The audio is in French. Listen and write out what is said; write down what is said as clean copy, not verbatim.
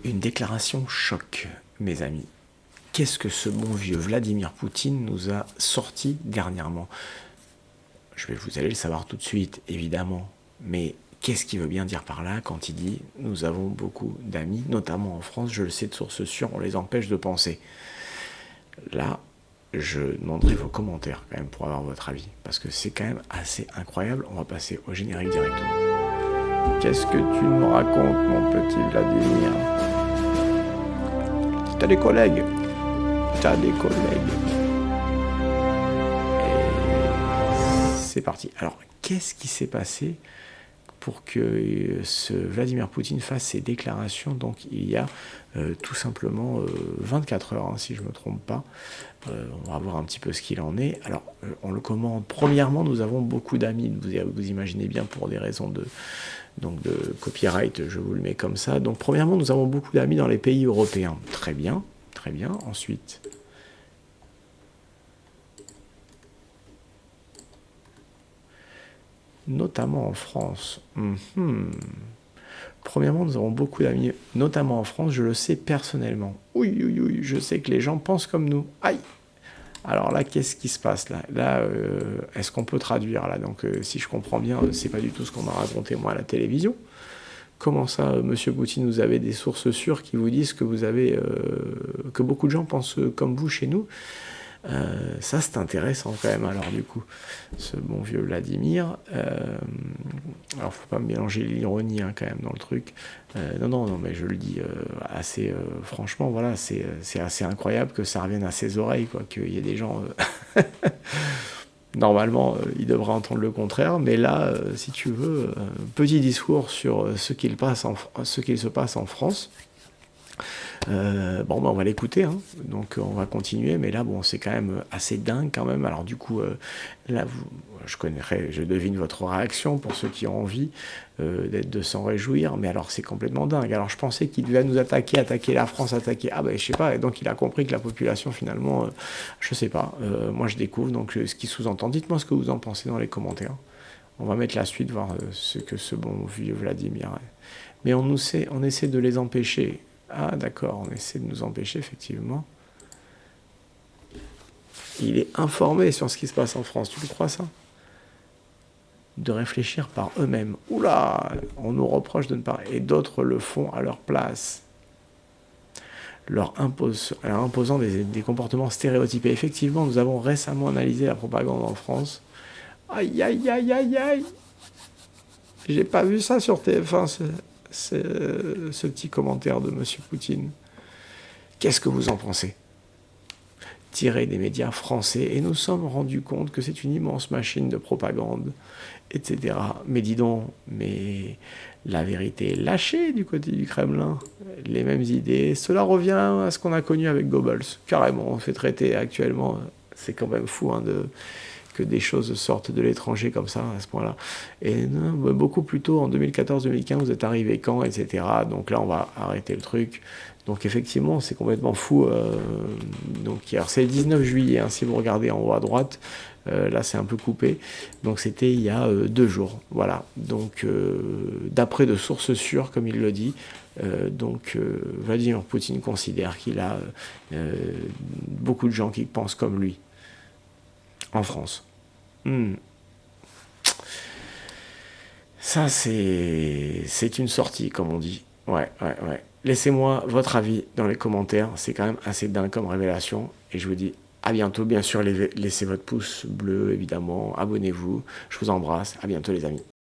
Une déclaration choc, mes amis. Qu'est-ce que ce bon vieux Vladimir Poutine nous a sorti dernièrement? Vous allez le savoir tout de suite, évidemment. Mais qu'est-ce qu'il veut bien dire par là quand il dit « Nous avons beaucoup d'amis, notamment en France, je le sais de sources sûres, on les empêche de penser ». Là, je demanderai vos commentaires quand même pour avoir votre avis. Parce que c'est quand même assez incroyable. On va passer au générique directement. Qu'est-ce que tu nous racontes, mon petit Vladimir? T'as des collègues. T'as des collègues. Et c'est parti. Alors, qu'est-ce qui s'est passé pour que ce Vladimir Poutine fasse ces déclarations? Donc, il y a tout simplement 24 heures, hein, si je ne me trompe pas. On va voir un petit peu ce qu'il en est. Alors, on le commande. Premièrement, nous avons beaucoup d'amis. Vous imaginez bien, pour des raisons de copyright, je vous le mets comme ça. Donc, premièrement, nous avons beaucoup d'amis dans les pays européens. Très bien, très bien. Ensuite, notamment en France. Premièrement, nous avons beaucoup d'amis, notamment en France, je le sais personnellement. Oui, je sais que les gens pensent comme nous. Aïe! Alors là, qu'est-ce qui se passe là, est-ce qu'on peut traduire là? Donc, si je comprends bien, c'est pas du tout ce qu'on m'a raconté moi à la télévision. Comment ça, Monsieur Poutine, vous avez des sources sûres qui vous disent que que beaucoup de gens pensent comme vous chez nous? Ça, c'est intéressant quand même, alors du coup, ce bon vieux Vladimir. Alors, faut pas me mélanger l'ironie hein, quand même dans le truc. Non, mais je le dis assez franchement, voilà, c'est assez incroyable que ça revienne à ses oreilles, quoi, qu'il y ait des gens... Normalement, ils devraient entendre le contraire, mais là, si tu veux, petit discours sur ce qu'il se passe en France. On va l'écouter, hein. Donc on va continuer, mais là, c'est quand même assez dingue quand même. Alors du coup, là, je devine votre réaction pour ceux qui ont envie de s'en réjouir, mais alors c'est complètement dingue. Alors je pensais qu'il devait nous attaquer la France, je sais pas, et donc il a compris que la population finalement, je sais pas, moi je découvre, donc ce qui sous-entend, dites-moi ce que vous en pensez dans les commentaires. On va mettre la suite, voir ce que ce bon vieux Vladimir est. Mais on essaie de les empêcher. Ah d'accord, on essaie de nous empêcher, effectivement. Il est informé sur ce qui se passe en France, tu le crois ça? De réfléchir par eux-mêmes. Oula, on nous reproche de ne pas... Et d'autres le font à leur place. leur imposant des comportements stéréotypés. Effectivement, nous avons récemment analysé la propagande en France. Aïe, aïe, aïe, aïe, aïe. J'ai pas vu ça sur TF1, ce petit commentaire de M. Poutine. Qu'est-ce que vous en pensez? Tiré des médias français, et nous sommes rendus compte que c'est une immense machine de propagande, etc. Mais dis donc, mais la vérité est lâchée du côté du Kremlin. Les mêmes idées, cela revient à ce qu'on a connu avec Goebbels. Carrément, on fait traiter actuellement, c'est quand même fou que des choses sortent de l'étranger comme ça, à ce point-là. Et non, beaucoup plus tôt, en 2014-2015, vous êtes arrivé quand, etc. Donc là, on va arrêter le truc. Donc effectivement, c'est complètement fou. Alors c'est le 19 juillet, hein, si vous regardez en haut à droite. Là, c'est un peu coupé. Donc c'était il y a 2 jours. Voilà. Donc d'après de sources sûres, comme il le dit, Vladimir Poutine considère qu'il a beaucoup de gens qui pensent comme lui en France. Ça, c'est une sortie, comme on dit. Ouais. Laissez-moi votre avis dans les commentaires. C'est quand même assez dingue comme révélation. Et je vous dis à bientôt. Bien sûr, laissez votre pouce bleu, évidemment. Abonnez-vous. Je vous embrasse. À bientôt, les amis.